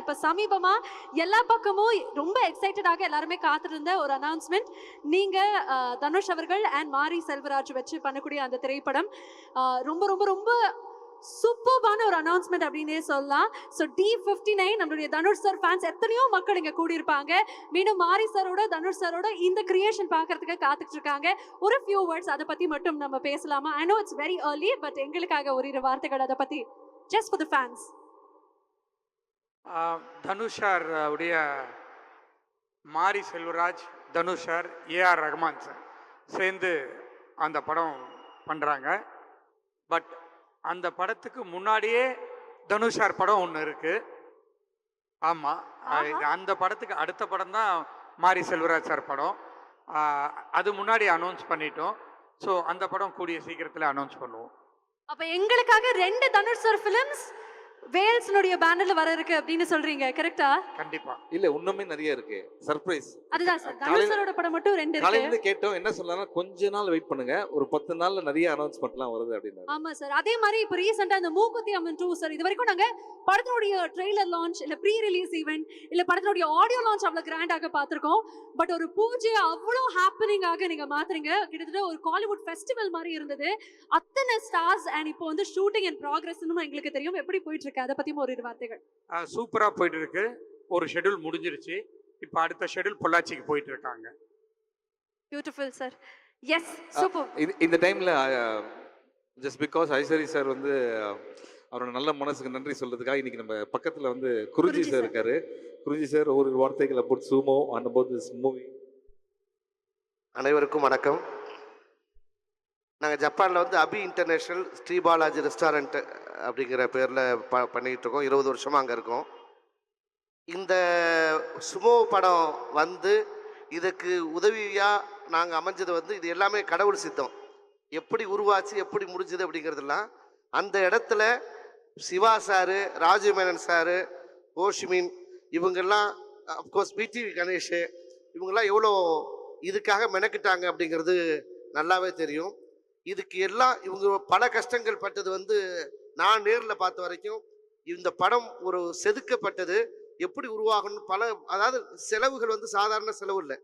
இப்ப சமீபமா எல்லா பக்கமும் ரொம்ப எக்ஸைட்டடாக எல்லாருமே காத்திருந்த ஒரு அனௌன்ஸ்மெண்ட். நீங்க தனுஷ் அவர்கள் அண்ட் மாரி செல்வராஜ் வச்சு பண்ணக்கூடிய அந்த திரைப்படம் ரொம்ப ரொம்ப ரொம்ப சூப்பர்பான ஒரு அனௌன்ஸ்மெண்ட் அப்படின்னே சொல்லலாம். ஸோ D59 நம்மளுடைய தனுஷ் சார் ஃபேன்ஸ் எத்தனையோ மக்கள் இங்க கூடியிருப்பாங்க. மீண்டும் மாரி சாரோட தனுஷ் சாரோட இந்த கிரியேஷன் பார்க்கறதுக்கு காத்துட்டு இருக்காங்க. ஒரு ஃபியூ வேர்ட்ஸ் அதை பத்தி மட்டும் நம்ம பேசலாமா? I know it's very early, but எங்களுக்காக ஒரு இரு வார்த்தைகள் அதை பத்தி ஜஸ்ட் ஃபார் தி ஃபேன்ஸ். தனுஷார் உடைய மாரி செல்வராஜ், தனுஷார், ஏஆர் ரஹ்மான் சார் சேர்ந்து அந்த படம் பண்ணுறாங்க. பட் அந்த படத்துக்கு முன்னாடியே தனுஷார் படம் ஒன்று இருக்கு. ஆமாம், அந்த படத்துக்கு அடுத்த படம் தான் மாரி செல்வராஜ் சார் படம். அது முன்னாடி அனௌன்ஸ் பண்ணிட்டோம். ஸோ அந்த படம் கூடிய சீக்கிரத்தில் அனௌன்ஸ் பண்ணுவோம். அப்ப எங்களுக்காக 2 தனுஷ் சார் ஃபிலிம்ஸ் வேல்ஸ்னுடைய பேனர்ல வர இருக்கு அப்படின்னு சொல்றீங்க, கரெக்ட்டா? கண்டிப்பா. இல்ல, இன்னுமே நிறைய இருக்கு சர்ப்ரைஸ். அதுதான் சார், தனுஷ் சாரோட படம் மட்டும் 2 இருக்கு. காலையில கேட்டோம், என்ன சொல்லலாம், கொஞ்ச நாள் வெயிட் பண்ணுங்க, ஒரு 10 நாள்ல நிறைய அனௌன்ஸ்மென்ட்லாம் வருது அப்படினா. ஆமா சார். அதே மாதிரி இப்ப ரீசன்ட்டா இந்த மூக்குத்தி அம்மன் 2 சார், இது வரைக்கும் நாங்க படத்தினுடைய ட்ரெய்லர் லான்ச் இல்ல ப்ரீ ரிலீஸ் ஈவென்ட் இல்ல படத்தினுடைய ஆடியோ லான்ச் அவ்வளவு கிராண்டாக பார்த்திருக்கோம். பட் ஒரு பூஜை அவ்வளவு ஹேப்பனிங்காக நீங்க மாத்துறீங்க. கிட்டத்தட்ட ஒரு காலிவுட் ஃபெஸ்டிவல் மாதிரி இருந்தது. அத்தனை ஸ்டார்ஸ் அண்ட் இப்போ வந்து ஷூட்டிங் இன் ப்ராக்ரஸ்னு எங்களுக்கு தெரியும். எப்படி போயிட்டு இருக்கு அதை பத்தியும் ஒரு வார்த்தைகள்? சூப்பரா போயிட்டு இருக்கு. ஒரு ஷெட்யூல் முடிஞ்சிருச்சு. இப்போ அடுத்த ஷெட்யூல் பொள்ளாச்சிக்கு போயிட்டு இருக்காங்க. Beautiful sir. Yes, super. இந்த டைம்ல ஜஸ்ட் பிகாஸ் ஐஸ்வரி சார் வந்து அவரோட நல்ல மனசுக்கு நன்றி சொல்றதுக்காக இன்னைக்கு நம்ம பக்கத்துல வந்து குருஜி சார் இருக்காரு. குருஜி சார் ஒரு வார்த்தைகள் about sumo and about this movie. அனைவருக்கும் வணக்கம். நாங்கள் ஜப்பானில் வந்து அபி இன்டர்நேஷ்னல் ஸ்ரீபாலாஜி ரெஸ்டாரண்ட் அப்படிங்கிற பேரில் பண்ணிக்கிட்டு இருக்கோம். 20 வருஷமாக அங்கே இருக்கோம். இந்த சுமோ படம் வந்து இதுக்கு உதவியாக நாங்கள் அமைஞ்சது வந்து இது எல்லாமே கடவுள் சித்தம். எப்படி உருவாச்சு, எப்படி முடிஞ்சது அப்படிங்கிறதுலாம் அந்த இடத்துல சிவா சாரு, ராஜு மேனன் சாரு, ஓஷிமின் இவங்கெல்லாம், அஃப்கோர்ஸ் பிடிவி கணேஷ் இவங்கெல்லாம் எவ்வளோ இதுக்காக மெனக்கிட்டாங்க அப்படிங்கிறது நல்லாவே தெரியும். இதுக்கு எல்லாம் இவங்க பல கஷ்டங்கள் பட்டது வந்து நான் நேரில் பார்த்த வரைக்கும் இந்த படம் ஒரு செதுக்கப்பட்டது எப்படி உருவாகணும். அதாவது செலவுகள் வந்து சாதாரண செலவு இல்லை.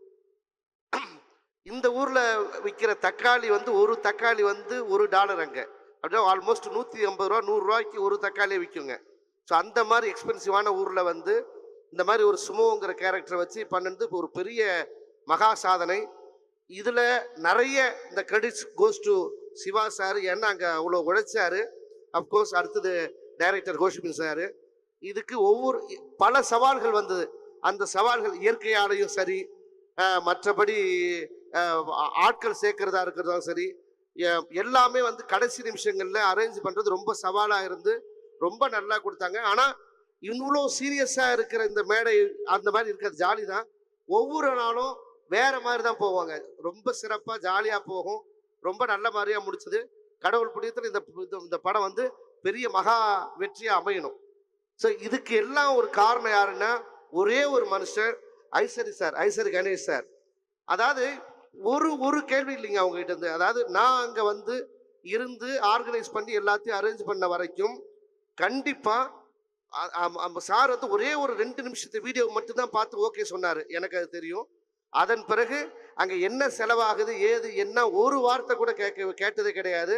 இந்த ஊரில் விற்கிற தக்காளி வந்து ஒரு தக்காளி வந்து $1 அங்கே அப்படியே ஆல்மோஸ்ட் 150 ரூபா 100 ரூபாய்க்கு ஒரு தக்காளியை விற்குங்க. ஸோ அந்த மாதிரி எக்ஸ்பென்சிவான ஊரில் வந்து இந்த மாதிரி ஒரு சுமோங்கிற கேரக்டரை வச்சு பண்ணது ஒரு பெரிய மகா சாதனை. இதில் நிறைய இந்த credits goes to Siva sir. ஏன்னா அங்கே அவ்வளோ உழைச்சாரு. அஃப்கோர்ஸ் அடுத்தது டைரக்டர் கோஷிமின் சார். இதுக்கு பல சவால்கள் வந்தது. அந்த சவால்கள் இயற்கையாலையும் சரி, மற்றபடி ஆட்கள் சேர்க்கிறதா இருக்கிறதாலும் சரி, எல்லாமே வந்து கடைசி நிமிஷங்களில் அரேஞ்ச் பண்ணுறது ரொம்ப சவாலாக இருந்து ரொம்ப நல்லா கொடுத்தாங்க. ஆனால் இவ்வளோ சீரியஸாக இருக்கிற இந்த மேடை அந்த மாதிரி இருக்கிறது ஜாலி தான். ஒவ்வொரு நாளும் வேற மாதிரி தான் போவாங்க. ரொம்ப சிறப்பாக ஜாலியாக போகும். ரொம்ப நல்ல மாதிரியாக முடிச்சது. கடவுள் புண்ணியத்தில் இந்த படம் வந்து பெரிய மகா வெற்றியாக அமையணும். ஸோ இதுக்கு எல்லாம் ஒரு காரணம் யாருன்னா ஒரே ஒரு மனுஷர், ஐஸ்வரி கணேஷ் சார். அதாவது ஒரு கேள்வி இல்லைங்க அவங்க கிட்ட இருந்து. அதாவது நான் அங்கே வந்து இருந்து ஆர்கனைஸ் பண்ணி எல்லாத்தையும் அரேஞ்ச் பண்ண வரைக்கும் கண்டிப்பாக சார் வந்து ஒரே ஒரு 2 நிமிஷத்து வீடியோ மட்டும்தான் பார்த்து ஓகே சொன்னார். எனக்கு அது தெரியும். அதன் பிறகு அங்கே என்ன செலவாகுது ஏது என்ன ஒரு வார்த்தை கூட கேட்டதே கிடையாது.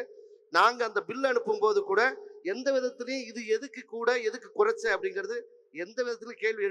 நாங்கள் அந்த பில் அனுப்பும்போது கூட எந்த விதத்துலையும் இது எதுக்கு கூட எதுக்கு குறைச்ச அப்படிங்கிறது எந்த விதத்துலையும் கேள்வி